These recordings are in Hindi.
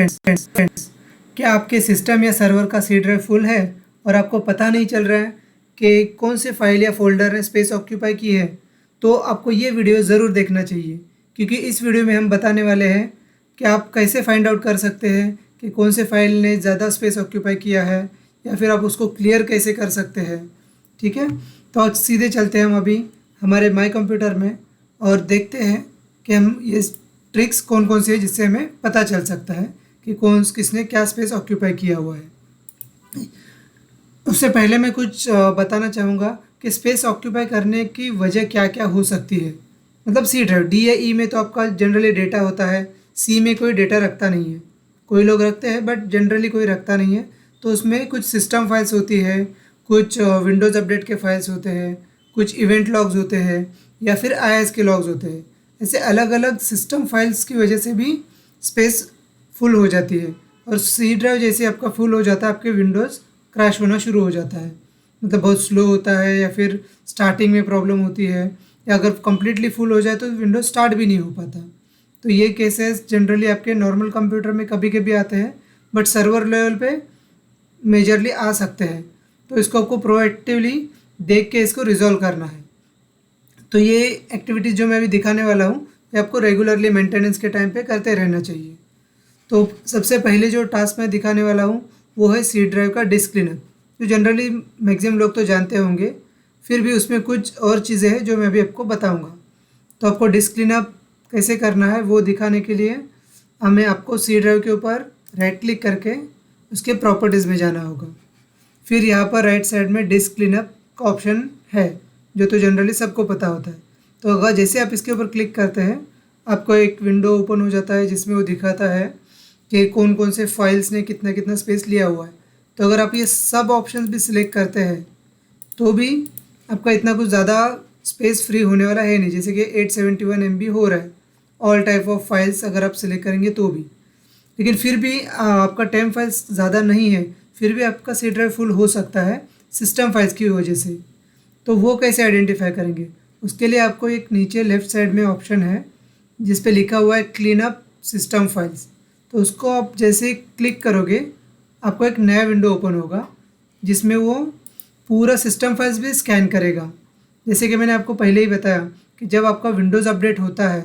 फ्रेंड्स, क्या आपके सिस्टम या सर्वर का सी ड्राइव फुल है और आपको पता नहीं चल रहा है कि कौन से फाइल या फोल्डर ने स्पेस ऑक्यूपाई की है? तो आपको ये वीडियो ज़रूर देखना चाहिए, क्योंकि इस वीडियो में हम बताने वाले हैं कि आप कैसे फाइंड आउट कर सकते हैं कि कौन से फाइल ने ज़्यादा स्पेस ऑक्यूपाई किया है, या फिर आप उसको क्लियर कैसे कर सकते हैं। ठीक है, तो आज सीधे चलते हैं हम अभी हमारे माई कंप्यूटर में और देखते हैं कि हम ये ट्रिक्स कौन कौन सी है जिससे हमें पता चल सकता है कि कौन किसने क्या स्पेस ऑक्यूपाई किया हुआ है। उससे पहले मैं कुछ बताना चाहूँगा कि स्पेस ऑक्यूपाई करने की वजह क्या क्या हो सकती है। मतलब सी ड्राइव, डी या ई में तो आपका जनरली डेटा होता है, सी में कोई डेटा रखता नहीं है। कोई लोग रखते हैं बट जनरली कोई रखता नहीं है। तो उसमें कुछ सिस्टम फाइल्स होती है, कुछ विंडोज़ अपडेट के फाइल्स होते हैं, कुछ इवेंट लॉग्स होते हैं, या फिर आईएस के लॉग्स होते हैं। ऐसे अलग अलग सिस्टम फाइल्स की वजह से भी स्पेस फुल हो जाती है। और सी ड्राइव जैसे आपका फुल हो जाता है, आपके विंडोज़ क्रैश होना शुरू हो जाता है, मतलब बहुत स्लो होता है, या फिर स्टार्टिंग में प्रॉब्लम होती है, या अगर कम्प्लीटली फुल हो जाए तो विंडोज़ स्टार्ट भी नहीं हो पाता। तो ये केसेस जनरली आपके नॉर्मल कंप्यूटर में कभी कभी आते हैं, बट सर्वर लेवल पे मेजरली आ सकते हैं। तो इसको आपको प्रोएक्टिवली देख के इसको रिजॉल्व करना है। तो ये एक्टिविटीज़ जो मैं अभी दिखाने वाला हूँ, ये आपको रेगुलरली मेंटेनेंस के टाइम पे करते रहना चाहिए। तो सबसे पहले जो टास्क मैं दिखाने वाला हूँ वो है सी ड्राइव का डिस्क क्लीनअप, जो जनरली मैक्सिमम लोग तो जानते होंगे, फिर भी उसमें कुछ और चीज़ें हैं जो मैं अभी आपको बताऊँगा। तो आपको डिस्क क्लीनअप कैसे करना है वो दिखाने के लिए हमें आपको सी ड्राइव के ऊपर राइट क्लिक करके उसके प्रॉपर्टीज़ में जाना होगा। फिर यहाँ पर राइट साइड में डिस्क क्लीनअप का ऑप्शन है, जो तो जनरली सबको पता होता है। तो अगर जैसे आप इसके ऊपर क्लिक करते हैं, आपको एक विंडो ओपन हो जाता है जिसमें वो दिखाता है कि कौन कौन से फाइल्स ने कितना कितना स्पेस लिया हुआ है। तो अगर आप ये सब ऑप्शंस भी सिलेक्ट करते हैं तो भी आपका इतना कुछ ज़्यादा स्पेस फ्री होने वाला है नहीं, जैसे कि 871 MB हो रहा है ऑल टाइप ऑफ फाइल्स अगर आप सिलेक्ट करेंगे तो भी। लेकिन फिर भी आपका टेम फाइल्स ज़्यादा नहीं है, फिर भी आपका सी ड्राइव फुल हो सकता है सिस्टम फाइल्स की वजह से। तो वो कैसे आइडेंटिफाई करेंगे? उसके लिए आपको एक नीचे लेफ़्ट साइड में ऑप्शन है जिस पे लिखा हुआ है क्लीन अप सिस्टम फाइल्स। तो उसको आप जैसे ही क्लिक करोगे, आपको एक नया विंडो ओपन होगा जिसमें वो पूरा सिस्टम फाइल्स भी स्कैन करेगा। जैसे कि मैंने आपको पहले ही बताया कि जब आपका विंडोज़ अपडेट होता है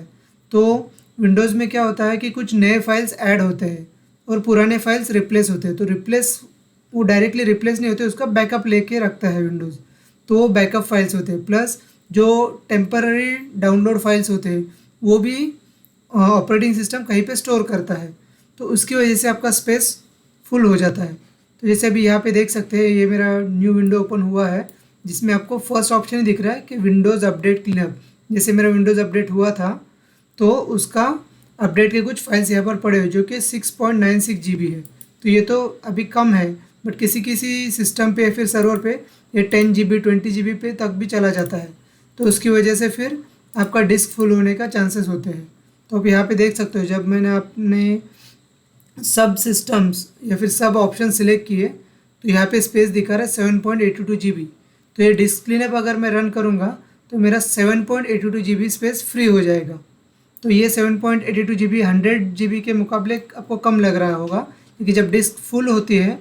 तो विंडोज़ में क्या होता है कि कुछ नए फाइल्स ऐड होते हैं और पुराने फाइल्स रिप्लेस होते हैं। तो रिप्लेस वो डायरेक्टली रिप्लेस नहीं होते, उसका बैकअप लेके रखता है विंडोज़। तो वो बैकअप फाइल्स होते हैं, प्लस जो टेम्पररी डाउनलोड फाइल्स होते हैं वो भी ऑपरेटिंग सिस्टम कहीं पे स्टोर करता है। तो उसकी वजह से आपका स्पेस फुल हो जाता है। तो जैसे अभी यहाँ पे देख सकते हैं, ये मेरा न्यू विंडो ओपन हुआ है जिसमें आपको फर्स्ट ऑप्शन ही दिख रहा है कि विंडोज़ अपडेट क्लीनअप। जैसे मेरा विंडोज़ अपडेट हुआ था तो उसका अपडेट के कुछ फाइल्स यहाँ पर पड़े हुए जो कि 6.96 GB है। तो ये तो अभी कम है, बट किसी किसी सिस्टम पे या फिर सर्वर पे ये 10 GB 20 GB पे तक भी चला जाता है। तो उसकी वजह से फिर आपका डिस्क फुल होने का चांसेस होते हैं। तो आप यहाँ पे देख सकते हो, जब मैंने अपने सब सिस्टम्स या फिर सब ऑप्शन सिलेक्ट किए तो यहाँ पे स्पेस दिखा रहा है 7.82 GB। तो ये डिस्क क्लीनअप अगर मैं रन करूँगा तो मेरा 7.82 GB स्पेस फ्री हो जाएगा। तो ये 7.82 GB 100 GB के मुकाबले आपको कम लग रहा होगा, क्योंकि जब डिस्क फुल होती है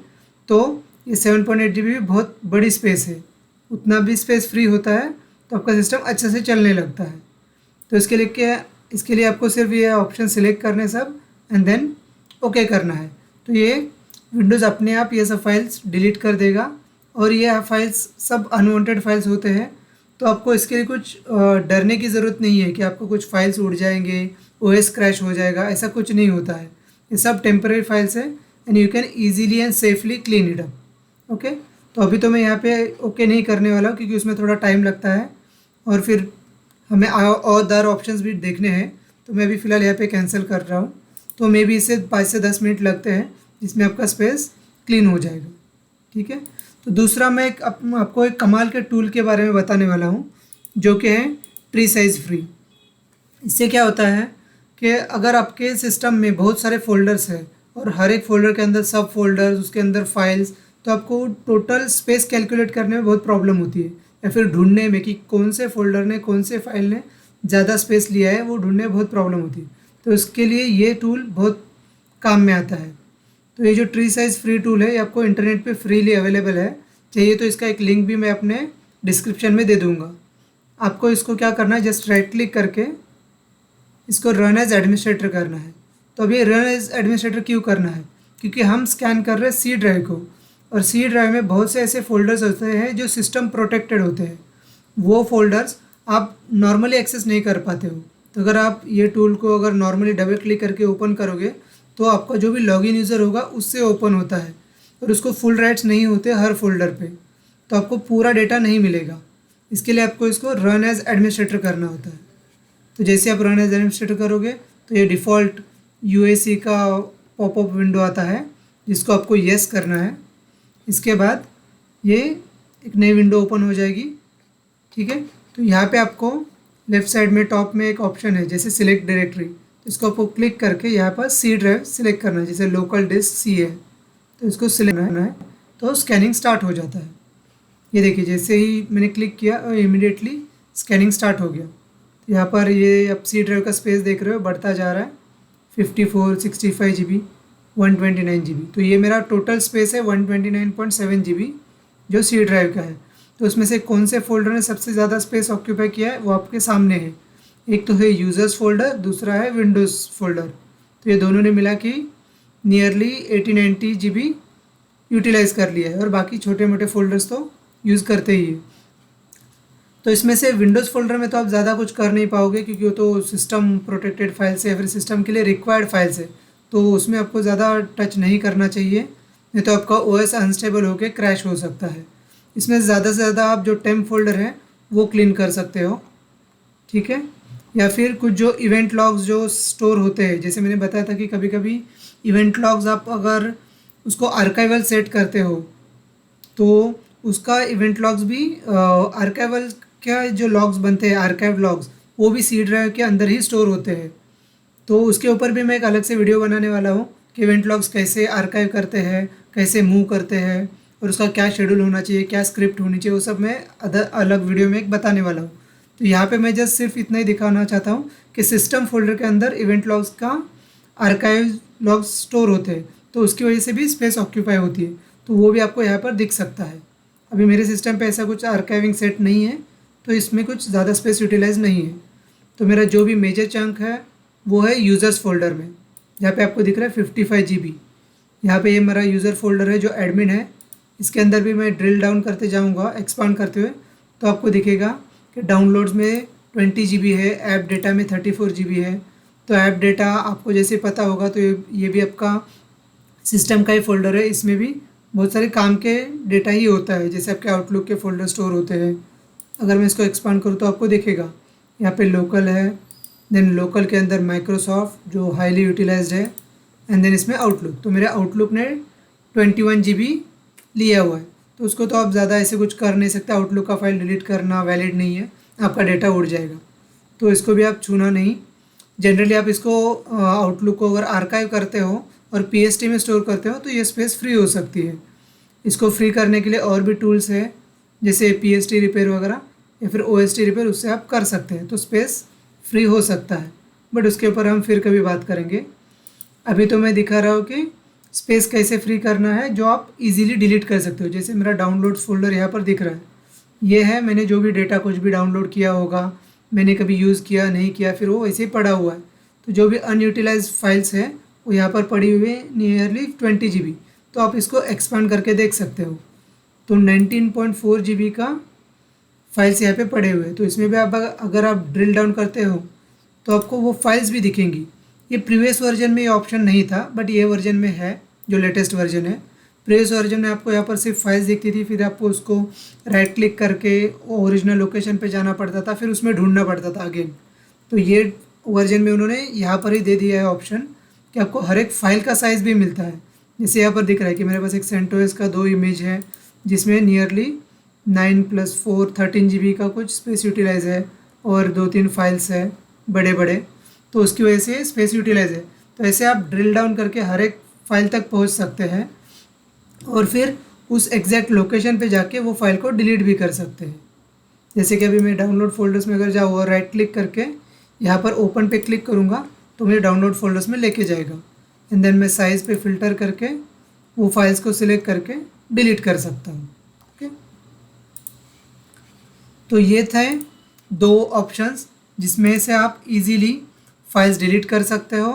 तो ये 7.8 GB बहुत बड़ी स्पेस है। उतना भी स्पेस फ्री होता है तो आपका सिस्टम अच्छे से चलने लगता है। तो इसके लिए आपको सिर्फ ये ऑप्शन सिलेक्ट करने सब एंड देन ओके करना है। तो ये विंडोज़ अपने आप ये सब फाइल्स डिलीट कर देगा, और ये फाइल्स सब अनवांटेड फाइल्स होते हैं। तो आपको इसके लिए कुछ डरने की ज़रूरत नहीं है कि आपको कुछ फाइल्स उड़ जाएंगे, ओएस क्रैश हो जाएगा, ऐसा कुछ नहीं होता है। ये सब टेम्परेरी फाइल्स है and you can easily and safely clean it up. Okay, तो अभी तो मैं यहाँ पे ओके नहीं करने वाला हूँ क्योंकि उसमें थोड़ा टाइम लगता है और फिर हमें और अदर ऑप्शंस भी देखने हैं। तो मैं अभी फ़िलहाल यहाँ पे कैंसिल कर रहा हूँ। तो मे बी इसे 5 से 10 मिनट लगते हैं जिसमें आपका स्पेस क्लीन हो जाएगा। ठीक है, तो दूसरा मैं आपको एक कमाल के टूल के बारे में बताने वाला हूँ जो कि है ट्री साइज फ्री। इससे क्या होता है कि अगर आपके सिस्टम में बहुत सारे फोल्डर्स हैं और हर एक फ़ोल्डर के अंदर सब फोल्डर्स, उसके अंदर फाइल्स, तो आपको टोटल स्पेस कैलकुलेट करने में बहुत प्रॉब्लम होती है, या फिर ढूंढने में कि कौन से फोल्डर ने कौन से फाइल ने ज़्यादा स्पेस लिया है, वो ढूंढने में बहुत प्रॉब्लम होती है। तो इसके लिए ये टूल बहुत काम में आता है। तो ये जो ट्री साइज फ्री टूल है ये आपको इंटरनेट पे फ्रीली अवेलेबल है। चाहिए तो इसका एक लिंक भी मैं अपने डिस्क्रिप्शन में दे दूँगा। आपको इसको क्या करना है, जस्ट राइट क्लिक करके इसको रन एज एडमिनिस्ट्रेटर करना है। तो अब ये रन एज एडमिनिस्ट्रेटर क्यों करना है, क्योंकि हम स्कैन कर रहे हैं सी ड्राइव को, और सी ड्राइव में बहुत से ऐसे फोल्डर्स होते हैं जो सिस्टम प्रोटेक्टेड होते हैं। वो फोल्डर्स आप नॉर्मली एक्सेस नहीं कर पाते हो। तो अगर आप ये टूल को अगर नॉर्मली डबल क्लिक करके ओपन करोगे तो आपका जो भी लॉगिन यूज़र होगा उससे ओपन होता है, और उसको फुल राइट्स नहीं होते हर फोल्डर पे, तो आपको पूरा डेटा नहीं मिलेगा। इसके लिए आपको इसको रन एज एडमिनिस्ट्रेटर करना होता है। तो जैसे आप रन एज एडमिनिस्ट्रेटर करोगे तो ये डिफ़ॉल्ट यूएसी का पॉपअप विंडो आता है जिसको आपको येस करना है। इसके बाद ये एक नई विंडो ओपन हो जाएगी। ठीक है, तो यहाँ पे आपको लेफ़्ट साइड में टॉप में एक ऑप्शन है जैसे सिलेक्ट डायरेक्टरी, तो इसको आपको क्लिक करके यहाँ पर सी ड्राइव सिलेक्ट करना है, जैसे लोकल डिस्क सी है तो इसको सिलेक्ट करना है। तो स्कैनिंग स्टार्ट हो जाता है। ये देखिए जैसे ही मैंने क्लिक किया और इमीडिएटली स्कैनिंग स्टार्ट हो गया। यहाँ पर ये आप सी ड्राइव का स्पेस देख रहे हो बढ़ता जा रहा है, 54, 65 GB, 129 GB। तो ये मेरा टोटल स्पेस है 129.7 GB जो सी ड्राइव का है। तो उसमें से कौन से फोल्डर ने सबसे ज़्यादा स्पेस ऑक्यूपाई किया है वो आपके सामने है। एक तो है यूज़र्स फोल्डर, दूसरा है विंडोज़ फोल्डर। तो ये दोनों ने मिला कि नियरली 80-90 GB यूटिलाइज़ कर लिया है, और बाकी छोटे मोटे फोल्डर्स तो यूज़ करते ही है। तो इसमें से विंडोज़ फोल्डर में तो आप ज़्यादा कुछ कर नहीं पाओगे क्योंकि वो तो सिस्टम प्रोटेक्टेड फाइल्स है या फिर सिस्टम के लिए रिक्वायर्ड फाइल्स है, तो उसमें आपको ज़्यादा टच नहीं करना चाहिए, नहीं तो आपका ओएस अनस्टेबल होकर क्रैश हो सकता है। इसमें ज़्यादा से ज़्यादा आप जो टेम्प फोल्डर है वो क्लीन कर सकते हो। ठीक है, या फिर कुछ जो इवेंट लॉग्स जो स्टोर होते हैं, जैसे मैंने बताया था कि कभी कभी इवेंट लॉग्स आप अगर उसको आर्काइवल सेट करते हो तो उसका इवेंट लॉग्स भी आर्काइवल क्या जो लॉग्स बनते हैं आर्काइव लॉग्स वो भी सी ड्राइव के अंदर ही स्टोर होते हैं। तो उसके ऊपर भी मैं एक अलग से वीडियो बनाने वाला हूँ कि इवेंट लॉग्स कैसे आर्काइव करते हैं, कैसे मूव करते हैं, और उसका क्या शेड्यूल होना चाहिए, क्या स्क्रिप्ट होनी चाहिए, वो सब मैं अलग वीडियो में एक बताने वाला हूँ। तो यहाँ पे मैं जस्ट सिर्फ इतना ही दिखाना चाहता हूँ कि सिस्टम फोल्डर के अंदर इवेंट लॉग्स का आर्काइव लॉग्स स्टोर होते हैं, तो उसकी वजह से भी स्पेस ऑक्यूपाई होती है, तो वो भी आपको यहाँ पर दिख सकता है। अभी मेरे सिस्टम पे ऐसा कुछ आर्काइविंग सेट नहीं है तो इसमें कुछ ज़्यादा स्पेस यूटिलाइज नहीं है। तो मेरा जो भी मेजर चंक है वो है यूज़र्स फोल्डर में, जहाँ पे आपको दिख रहा है 55 GB। यहाँ पे ये मेरा यूज़र फोल्डर है जो एडमिन है। इसके अंदर भी मैं ड्रिल डाउन करते जाऊँगा एक्सपांड करते हुए, तो आपको दिखेगा कि डाउनलोड्स में 20 GB है, ऐप डेटा में 34 GB है। तो ऐप डेटा आपको जैसे पता होगा तो ये भी आपका सिस्टम का ही फोल्डर है। इसमें भी बहुत सारे काम के डेटा ही होता है, जैसे आपके आउटलुक के फोल्डर स्टोर होते हैं। अगर मैं इसको एक्सपांड करूँ तो आपको दिखेगा यहाँ पे लोकल है, देन लोकल के अंदर माइक्रोसॉफ्ट जो हाईली यूटिलाइज्ड है, एंड देन इसमें आउटलुक। तो मेरे आउटलुक ने 21 GB लिया हुआ है, तो उसको तो आप ज़्यादा ऐसे कुछ कर नहीं सकते। आउटलुक का फाइल डिलीट करना वैलिड नहीं है, आपका डेटा उड़ जाएगा, तो इसको भी आप छूना नहीं। जनरली आप इसको आउटलुक को अगर आर्काइव करते हो और PST में स्टोर करते हो तो ये स्पेस फ्री हो सकती है। इसको फ्री करने के लिए और भी टूल्स है जैसे PST रिपेयर वगैरह या फिर OST रिपेयर, उससे आप कर सकते हैं, तो स्पेस फ्री हो सकता है, बट उसके ऊपर हम फिर कभी बात करेंगे। अभी तो मैं दिखा रहा हूँ कि स्पेस कैसे फ्री करना है जो आप इजीली डिलीट कर सकते हो। जैसे मेरा डाउनलोड्स फोल्डर यहाँ पर दिख रहा है, ये है मैंने जो भी डेटा कुछ भी डाउनलोड किया होगा, मैंने कभी यूज़ किया नहीं किया, फिर वो वैसे ही पड़ा हुआ है। तो जो भी अनयूटिलाइज्ड फाइल्स है वो यहाँ पर पड़ी हुई है नियरली 20 GB, तो आप इसको एक्सपांड करके देख सकते हो। तो 19.4 GB का फाइल्स यहाँ पे पड़े हुए हैं। तो इसमें भी आप अगर आप ड्रिल डाउन करते हो तो आपको वो फाइल्स भी दिखेंगी। ये प्रीवियस वर्जन में ये ऑप्शन नहीं था, बट ये वर्जन में है जो लेटेस्ट वर्जन है। प्रीवियस वर्जन में आपको यहाँ पर सिर्फ फाइल्स दिखती थी, फिर आपको उसको राइट क्लिक करके ओरिजिनल लोकेशन पे जाना पड़ता था, फिर उसमें ढूंढना पड़ता था अगेन। तो ये वर्जन में उन्होंने यहाँ पर ही दे दिया है ऑप्शन कि आपको हर एक फाइल का साइज़ भी मिलता है। जैसे यहाँ पर दिख रहा है कि मेरे पास एक सेंटोस का 2 इमेज है जिसमें नियरली 9 + 4 13 GB का कुछ स्पेस यूटिलाइज है, और 2-3 फाइल्स है बड़े बड़े, तो उसकी वजह से स्पेस यूटिलाइज है। तो ऐसे आप ड्रिल डाउन करके हर एक फाइल तक पहुंच सकते हैं, और फिर उस एग्जैक्ट लोकेशन पे जाके वो फाइल को डिलीट भी कर सकते हैं। जैसे कि अभी मैं डाउनलोड फोल्डर्स में अगर जाऊँ और राइट क्लिक करके यहाँ पर ओपन पे क्लिक करूँगा तो मुझे डाउनलोड फोल्डर्स में लेके जाएगा, एंड देन मैं साइज़ पे फ़िल्टर करके वो फाइल्स को सिलेक्ट करके डिलीट कर सकता हूँ। ओके, तो ये थे 2 ऑप्शंस जिसमें से आप इजीली फाइल्स डिलीट कर सकते हो,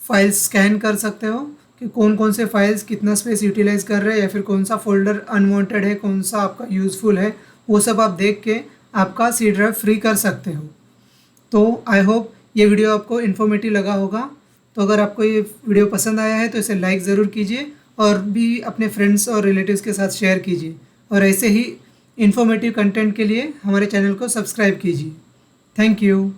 फाइल्स स्कैन कर सकते हो कि कौन कौन से फाइल्स कितना स्पेस यूटिलाइज कर रहे हैं या फिर कौन सा फोल्डर अनवांटेड है, कौन सा आपका यूज़फुल है, वो सब आप देख के आपका सी ड्राइव फ्री कर सकते हो। तो आई होप ये वीडियो आपको इन्फॉर्मेटिव लगा होगा। तो अगर आपको ये वीडियो पसंद आया है तो इसे लाइक ज़रूर कीजिए और भी अपने फ्रेंड्स और रिलेटिव्स के साथ शेयर कीजिए, और ऐसे ही इन्फॉर्मेटिव कंटेंट के लिए हमारे चैनल को सब्सक्राइब कीजिए। Thank you.